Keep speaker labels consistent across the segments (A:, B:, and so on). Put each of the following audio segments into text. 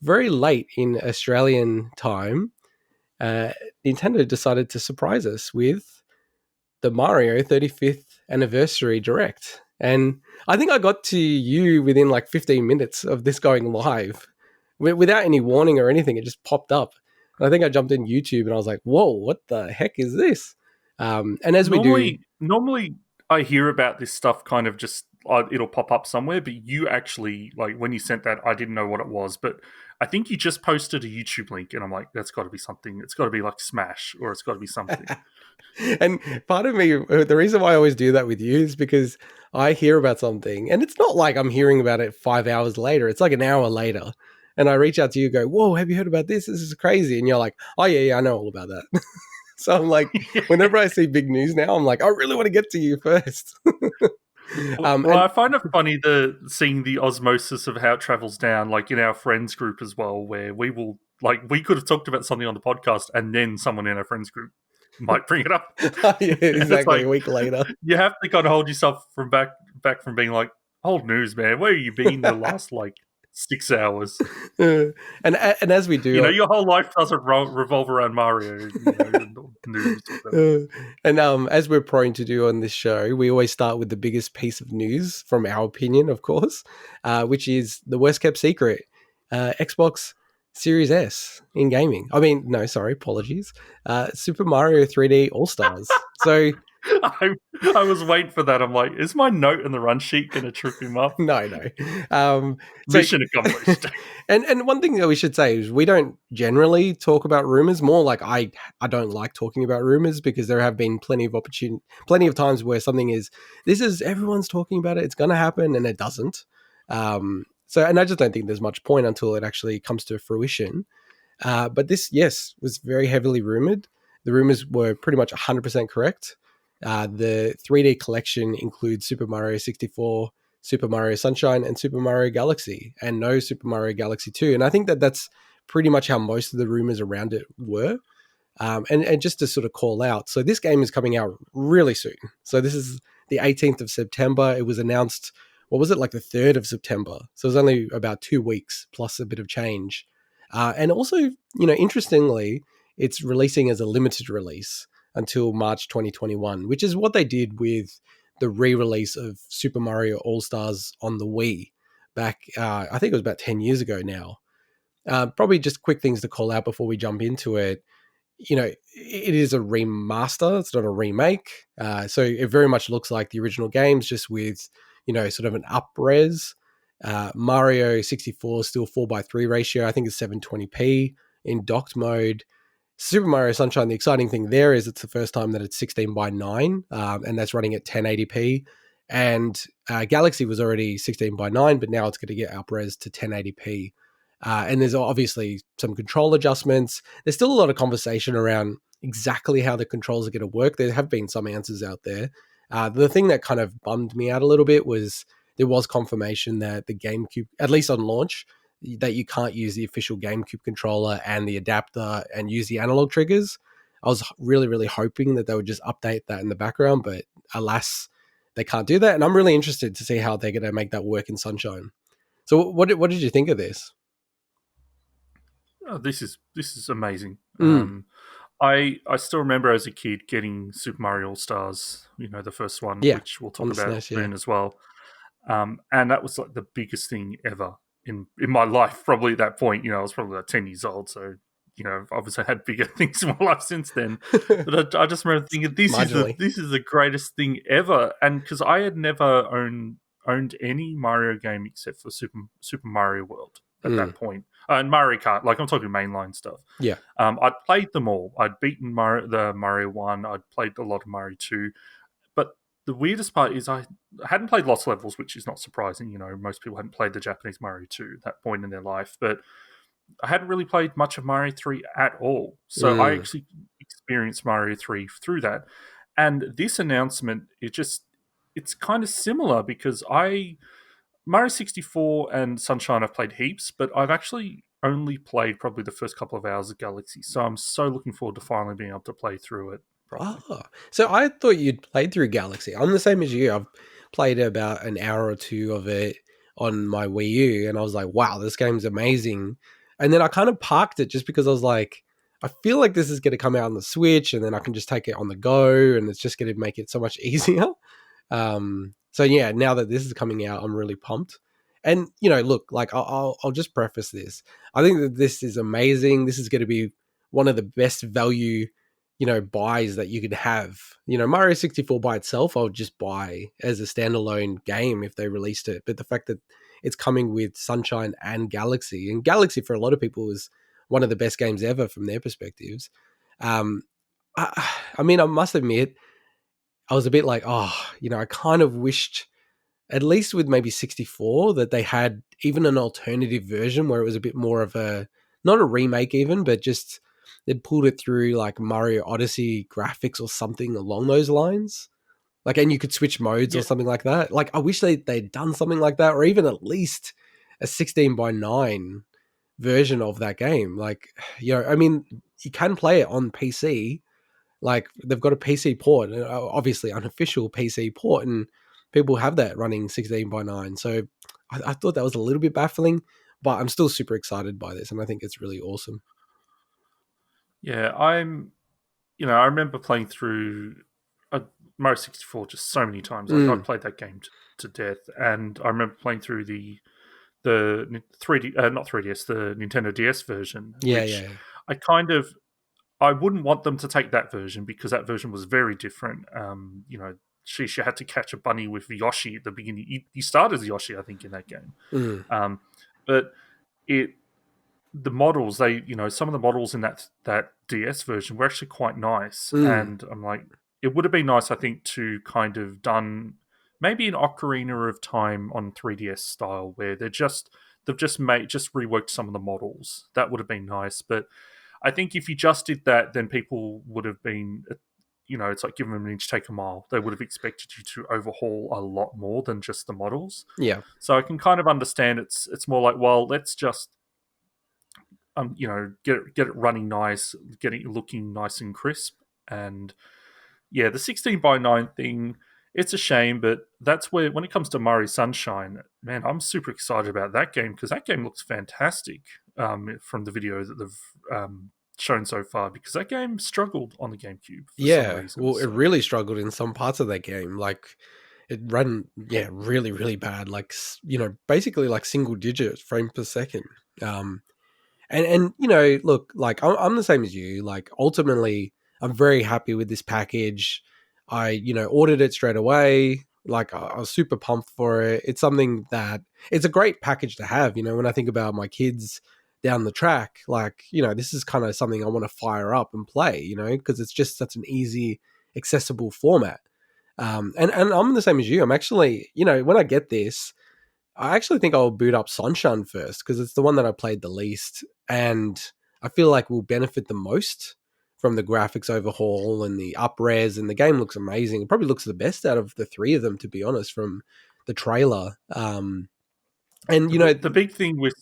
A: very late in Australian time, uh, Nintendo decided to surprise us with the Mario 35th anniversary direct. And I think I got to you within like 15 minutes of this going live without any warning or anything. It just popped up. And I think I jumped in YouTube and I was like, whoa, what the heck is this? And as we do,
B: Normally, I hear about this stuff kind of just it'll pop up somewhere. But you actually like when you sent that, I didn't know what it was. But I think you just posted a YouTube link, and I'm like, that's got to be something. It's got to be like Smash, or it's got to be something.
A: and part of me, the reason why I always do that with you is because I hear about something and it's not like I'm hearing about it 5 hours later. It's like an hour later. And I reach out to you, go, whoa, have you heard about this? This is crazy. And you're like, oh, yeah, I know all about that. So I'm like, whenever I see big news now, I'm like, I really want to get to you first.
B: I find it funny seeing the osmosis of how it travels down, like in our friends group as well, where we will we could have talked about something on the podcast, and then someone in our friends group might bring it up.
A: Yeah, exactly. A week later,
B: you have to kind of hold yourself from back from being like, old news, man. Where have you been the last 6 hours?
A: And as we do,
B: your whole life doesn't revolve around Mario. News.
A: And as we're prone to do on this show, we always start with the biggest piece of news from our opinion, of course, which is the worst kept secret: Xbox Series S in gaming. I mean, no, sorry, apologies. Super Mario 3D All Stars. So.
B: I was waiting for that. I'm like, is my note in the run sheet going to trip him up?
A: No.
B: Mission accomplished.
A: and one thing that we should say is we don't generally talk about rumors. More like I don't like talking about rumors because there have been plenty of times where something is everyone's talking about it. It's going to happen and it doesn't. And I just don't think there's much point until it actually comes to fruition. But this, yes, was very heavily rumored. The rumors were pretty much 100% correct. The 3D collection includes Super Mario 64, Super Mario Sunshine, and Super Mario Galaxy, and no Super Mario Galaxy 2. And I think that's pretty much how most of the rumors around it were. And just to sort of call out, so this game is coming out really soon. So this is the 18th of September. It was announced, what was it, like the 3rd of September? So it was only about 2 weeks plus a bit of change. And also, interestingly, it's releasing as a limited release until March 2021, which is what they did with the re-release of Super Mario All-Stars on the Wii back, I think it was about 10 years ago now. Probably just quick things to call out before we jump into it. It is a remaster. It's not a remake. So it very much looks like the original games, just with, sort of an up-res. Mario 64 is still 4:3 ratio. I think it's 720p in docked mode. Super Mario Sunshine, the exciting thing there is it's the first time that it's 16:9, and that's running at 1080p. And Galaxy was already 16:9, but now it's going to get up-res to 1080p. And there's obviously some control adjustments. There's still a lot of conversation around exactly how the controls are going to work. There have been some answers out there. The thing that kind of bummed me out a little bit was there was confirmation that the GameCube, at least on launch, that you can't use the official GameCube controller and the adapter and use the analog triggers. I was really, really hoping that they would just update that in the background, but alas, they can't do that. And I'm really interested to see how they're going to make that work in Sunshine. So what did you think of this?
B: Oh, this is amazing. I still remember as a kid getting Super Mario All Stars, the first one, which we'll talk about soon as well. And that was like the biggest thing ever in my life, probably at that point. I was probably like 10 years old, so I've obviously had bigger things in my life since then. But I just remember thinking this is the greatest thing ever, and because I had never owned any Mario game except for Super Mario World at that point, and Mario Kart. Like I'm talking mainline stuff.
A: Yeah,
B: I'd played them all. I'd beaten the Mario 1. I'd played a lot of Mario 2. The weirdest part is I hadn't played lots of levels, which is not surprising. Most people hadn't played the Japanese Mario 2 at that point in their life. But I hadn't really played much of Mario 3 at all. So I actually experienced Mario 3 through that. And this announcement, it's kind of similar because Mario 64 and Sunshine I've played heaps, but I've actually only played probably the first couple of hours of Galaxy. So I'm so looking forward to finally being able to play through it.
A: So I thought you'd played through Galaxy. I'm the same as you. I've played about an hour or two of it on my Wii U, and I was like, wow, this game's amazing. And then I kind of parked it just because I was like, I feel like this is going to come out on the Switch, and then I can just take it on the go, and it's just going to make it so much easier. So yeah, now that this is coming out, I'm really pumped. And look, like I'll just preface this. I think that this is amazing. This is going to be one of the best value, buys that you could have. Mario 64 by itself, I would just buy as a standalone game if they released it. But the fact that it's coming with Sunshine and Galaxy for a lot of people is one of the best games ever from their perspectives. Um, I mean, I must admit, I was a bit like, I kind of wished, at least with maybe 64, that they had even an alternative version where it was a bit more of not a remake even, but just they'd pulled it through like Mario Odyssey graphics or something along those lines. Like, and you could switch modes or
B: Yeah,
A: something like that. Like, I wish they'd done something like that, or even at least a 16 by 9 version of that game. Like, I mean, you can play it on PC, like they've got a PC port, obviously unofficial PC port, and people have that running 16 by 9. So I thought that was a little bit baffling, but I'm still super excited by this, and I think it's really awesome.
B: yeah. I remember playing through Mario 64 just so many times. Like I
A: Mm,
B: played that game to death, and I remember playing through the 3D, not 3DS, the Nintendo DS version,
A: yeah,
B: which
A: yeah.
B: I kind of I wouldn't want them to take that version because that version was very different. You had to catch a bunny with Yoshi at the beginning. You start as Yoshi, I think, in that game.
A: Mm,
B: Um, but it the models, some of the models in that DS version were actually quite nice,
A: mm,
B: and I'm like, it would have been nice, I think, to kind of done maybe an Ocarina of Time on 3DS style, where they've just reworked some of the models. That would have been nice, but I think if you just did that, then people would have been, it's like giving them an inch, take a mile. They would have expected you to overhaul a lot more than just the models.
A: yeah,
B: So I can kind of understand it's more like, well, let's just get it running nice, get it looking nice and crisp. And yeah, the 16 by 9 thing, it's a shame, but that's where, when it comes to Mario Sunshine, man, I'm super excited about that game because that game looks fantastic from the video that they've shown so far, because that game struggled on the GameCube for some
A: yeah.
B: reason.
A: Well, it
B: So
A: really struggled in some parts of that game. Like, it ran, yeah, really, really bad. Like, basically like single digit frame per second. Um, And look, like I'm the same as you. Like ultimately, I'm very happy with this package. I ordered it straight away. Like I was super pumped for it. It's something that it's a great package to have. When I think about my kids down the track, like this is kind of something I want to fire up and play. Because it's just such an easy, accessible format. And I'm the same as you. I'm actually when I get this, I actually think I'll boot up Sunshine first because it's the one that I played the least, and I feel like will benefit the most from the graphics overhaul and the up-res, and the game looks amazing. It probably looks the best out of the three of them, to be honest, from the trailer. And
B: the big thing with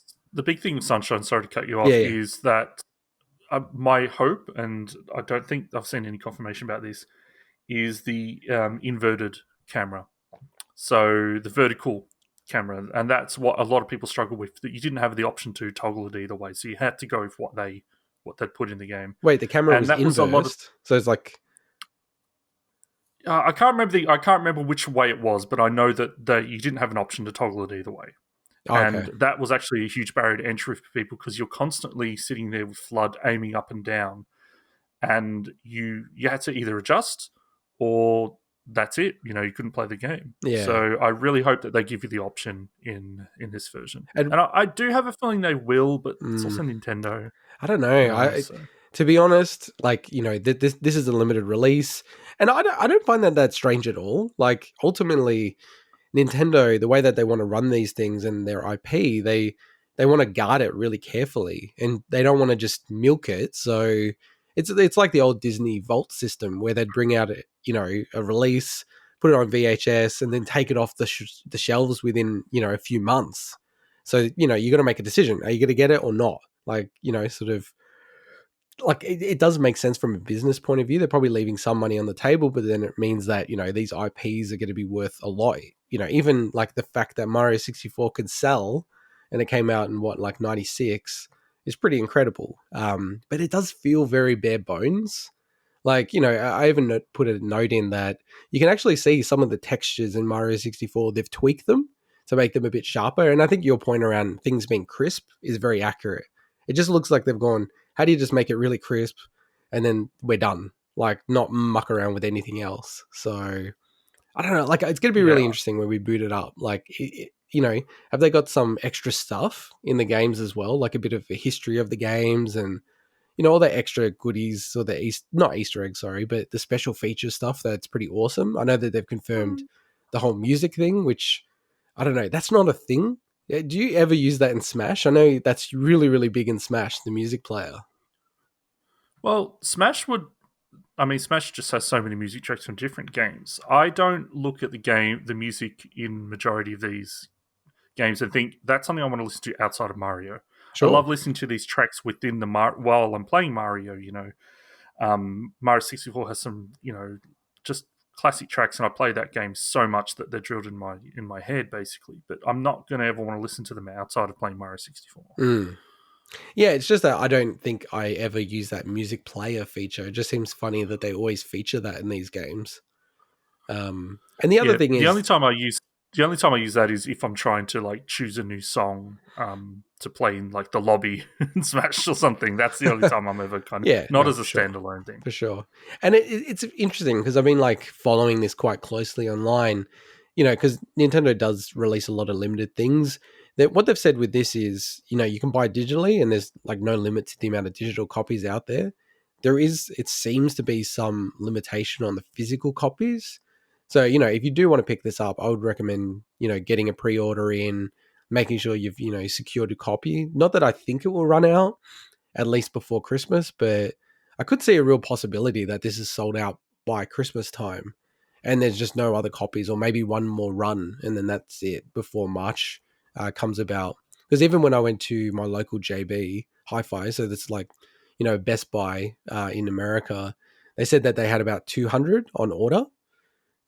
B: Sunshine, sorry to cut you
A: yeah,
B: off,
A: yeah.
B: is that my hope, and I don't think I've seen any confirmation about this, is the inverted camera. So the vertical camera, and that's what a lot of people struggle with. That you didn't have the option to toggle it either way, so you had to go with what they'd put in the game,
A: Wait, the camera
B: and
A: was
B: that was a lot of.
A: inversed, so it's like
B: I can't remember which way it was, but I know that you didn't have an option to toggle it either way,
A: oh,
B: and
A: okay,
B: that was actually a huge barrier to entry for people because you're constantly sitting there with FLUDD aiming up and down, and you had to either adjust or that's it. You couldn't play the game.
A: yeah.
B: So I really hope that they give you the option in this version,
A: And
B: and I do have a feeling they will, but it's
A: mm,
B: also Nintendo,
A: I don't know.
B: So
A: To be honest, like this is a limited release, and I don't find that strange at all. Like ultimately, Nintendo, the way that they want to run these things and their IP, they want to guard it really carefully, and they don't want to just milk it. So it's like the old Disney Vault system where they'd bring out a release, put it on VHS, and then take it off the shelves within a few months. So you got to make a decision: are you going to get it or not? Like sort of like it does make sense from a business point of view. They're probably leaving some money on the table, but then it means that these IPs are going to be worth a lot. Even like the fact that Mario 64 could sell, and it came out in what, like 96. is pretty incredible. But it does feel very bare bones. Like, I even put a note in that you can actually see some of the textures in Mario 64. They've tweaked them to make them a bit sharper. And I think your point around things being crisp is very accurate. It just looks like they've gone, how do you just make it really crisp and then we're done? Like, not muck around with anything else. So, I don't know. Like, it's going to be really
B: Yeah.
A: interesting when we boot it up. Like, have they got some extra stuff in the games as well? Like a bit of a history of the games and all the extra goodies or the not Easter eggs, sorry, but the special feature stuff that's pretty awesome. I know that they've confirmed
B: Mm.
A: the whole music thing, which I don't know, that's not a thing. Do you ever use that in Smash? I know that's really, really big in Smash, the music player.
B: Well, Smash would. I mean, Smash just has so many music tracks from different games. I don't look at the music in majority of these games and think that's something I want to listen to outside of Mario. I
A: Sure.
B: love listening to these tracks within while I'm playing Mario. Mario 64 has some just classic tracks, and I play that game so much that they're drilled in my head basically. But I'm not going to ever want to listen to them outside of playing Mario 64.
A: Mm. Yeah, it's just that I don't think I ever use that music player feature. It just seems funny that they always feature that in these games. And the other
B: Yeah,
A: thing is,
B: the only time I use that is if I'm trying to like choose a new song to play in like the lobby in Smash or something. That's the only time I'm ever kind of
A: yeah,
B: not
A: no,
B: as a
A: for sure.
B: standalone thing.
A: For sure. And it's interesting because I've been like following this quite closely online, because Nintendo does release a lot of limited things. That what they've said with this is, you can buy digitally and there's like no limit to the amount of digital copies out there. It seems to be some limitation on the physical copies. So, if you do want to pick this up, I would recommend, getting a pre order in, making sure you've, secured a copy. Not that I think it will run out at least before Christmas, but I could see a real possibility that this is sold out by Christmas time and there's just no other copies, or maybe one more run and then that's it before March comes about. Because even when I went to my local JB Hi-Fi, so that's like, Best Buy in America, they said that they had about 200 on order.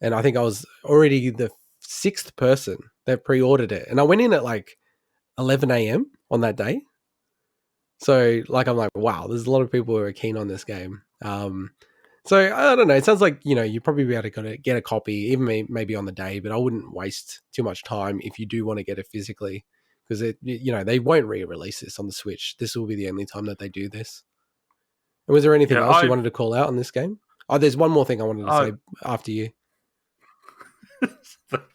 A: And I think I was already the sixth person that pre ordered it. And I went in at like 11 a.m. on that day. So, like, I'm like, wow, there's a lot of people who are keen on this game. So I don't know. It sounds like you'd probably be able to get a copy, even maybe on the day. But I wouldn't waste too much time if you do want to get it physically, because they won't re-release this on the Switch. This will be the only time that they do this. And was there anything
B: Yeah,
A: else you wanted to call out on this game? Oh, there's one more thing I wanted to
B: I
A: say after you.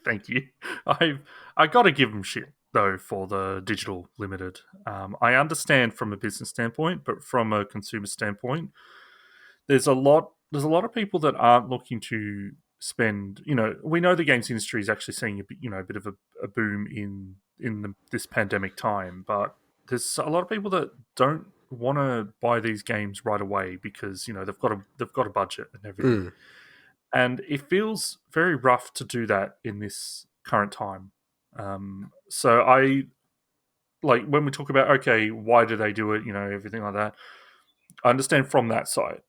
B: thank you. I got to give them shit though for the digital limited. I understand from a business standpoint, but from a consumer standpoint, there's a lot of people that aren't looking to spend. We know the games industry is actually seeing a bit of a boom in this pandemic time, but there's a lot of people that don't want to buy these games right away because they've got a budget and everything,
A: Mm,
B: and it feels very rough to do that in this current time. So I like when we talk about, okay, why do they do it, everything like that. I understand from that side,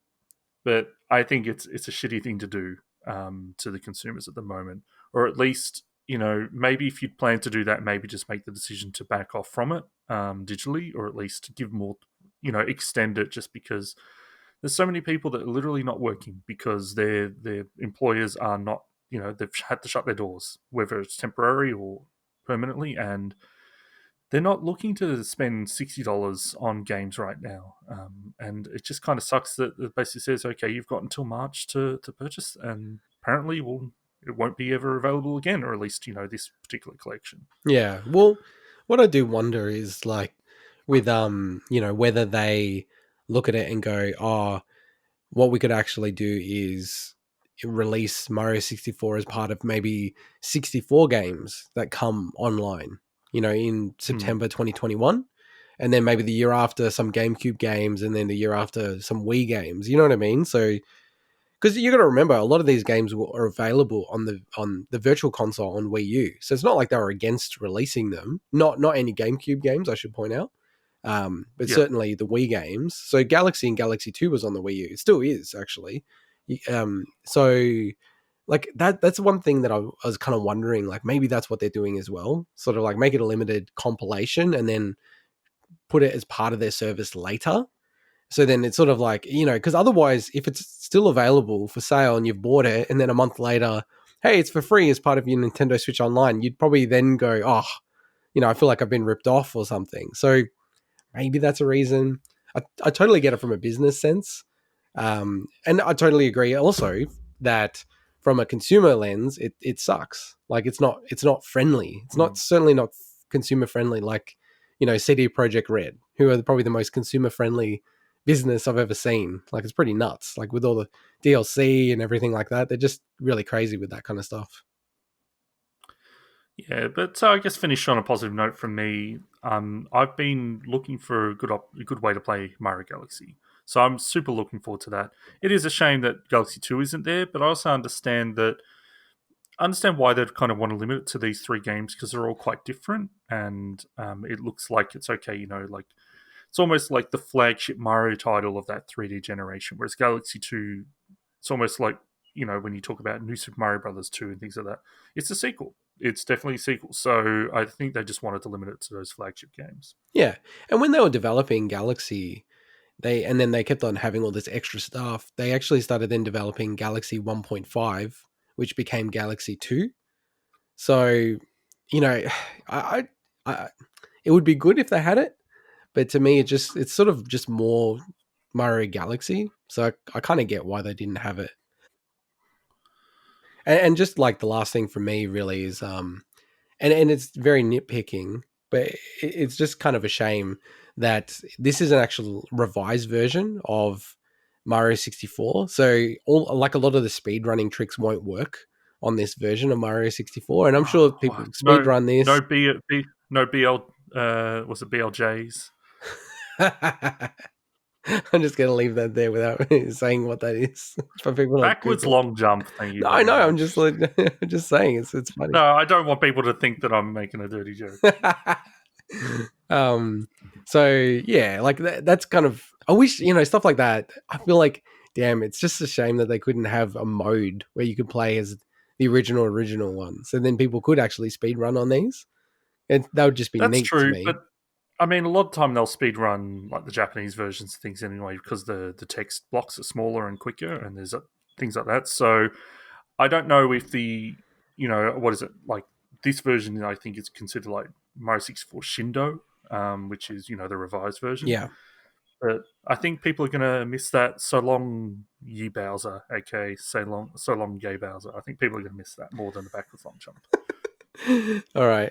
B: but I think it's a shitty thing to do to the consumers at the moment, or at least maybe if you'd plan to do that, maybe just make the decision to back off from it digitally, or at least give more, extend it, just because there's so many people that are literally not working because their employers are not, they've had to shut their doors, whether it's temporary or permanently, and they're not looking to spend $60 on games right now. And it just kind of sucks that it basically says, okay, you've got until March to purchase, and apparently, it won't be ever available again, or at least, this particular collection.
A: yeah. Well, what I do wonder is like with whether they look at it and go, oh, what we could actually do is release Mario 64 as part of maybe 64 games that come online, in
B: Hmm.
A: September 2021. And then maybe the year after some GameCube games, and then the year after some Wii games. You know what I mean? So, because you got to remember, a lot of these games are available on the Virtual Console on Wii U. So it's not like they were against releasing them. Not any GameCube games, I should point out. But
B: Yeah.
A: certainly the Wii games. So Galaxy and Galaxy 2 was on the Wii U. It still is, actually. So like that's one thing that I was kind of wondering, like maybe that's what they're doing as well. Sort of like make it a limited compilation and then put it as part of their service later. So then it's sort of like, because otherwise, if it's still available for sale and you've bought it, and then a month later, hey, it's for free as part of your Nintendo Switch Online, you'd probably then go, oh, I feel like I've been ripped off or something. So maybe that's a reason. I totally get it from a business sense. And I totally agree also that from a consumer lens, it sucks. Like it's not friendly. It's not
B: Mm.
A: certainly not consumer friendly. Like CD Project Red, who are probably the most consumer friendly business I've ever seen. Like it's pretty nuts. Like with all the DLC and everything like that, they're just really crazy with that kind of stuff.
B: Yeah, but I guess finish on a positive note from me. I've been looking for a good way to play Mario Galaxy, so I'm super looking forward to that. It is a shame that Galaxy 2 isn't there, but I also understand why they'd kind of want to limit it to these three games because they're all quite different, and it looks like it's okay. Like it's almost like the flagship Mario title of that 3D generation, whereas Galaxy 2, it's almost like when you talk about New Super Mario Brothers 2 and things like that, it's a sequel. It's definitely a sequel. So I think they just wanted to limit it to those flagship games.
A: Yeah, and when they were developing Galaxy, they kept on having all this extra stuff. They actually started then developing Galaxy 1.5, which became Galaxy 2. So, you know, I, I it would be good if they had it, but to me, it's sort of just more Mario Galaxy. So I kind of get why they didn't have it. And just like the last thing for me really is and it's very nitpicking, but it's just kind of a shame that this is an actual revised version of Mario 64. So all like a lot of the speed running tricks won't work on this version of Mario 64, and I'm sure people
B: Oh,
A: speed run this.
B: no BL. Was it BLJs?
A: I'm just gonna leave that there without saying what that is for people to
B: Backwards
A: Google.
B: long jump. Thank you
A: No, I
B: very
A: know. I'm
B: much.
A: just like, just saying it's funny.
B: No, I don't want people to think that I'm making a dirty joke.
A: um so yeah, like that's kind of, I wish stuff like that. I feel like, damn, it's just a shame that they couldn't have a mode where you could play as the original one, so then people could actually speed run on these, and that would just be
B: That's
A: neat to
B: true,
A: me.
B: but I mean, a lot of time they'll speed run like the Japanese versions of things anyway because the text blocks are smaller and quicker, and there's things like that. So I don't know if what is it like this version? I think it's considered like Mario 64 Shindo, which is the revised version.
A: Yeah.
B: But I think people are gonna miss that. So long, Yi Bowser, aka so long, Gay Bowser. I think people are gonna miss that more than the backwards long jump.
A: All right.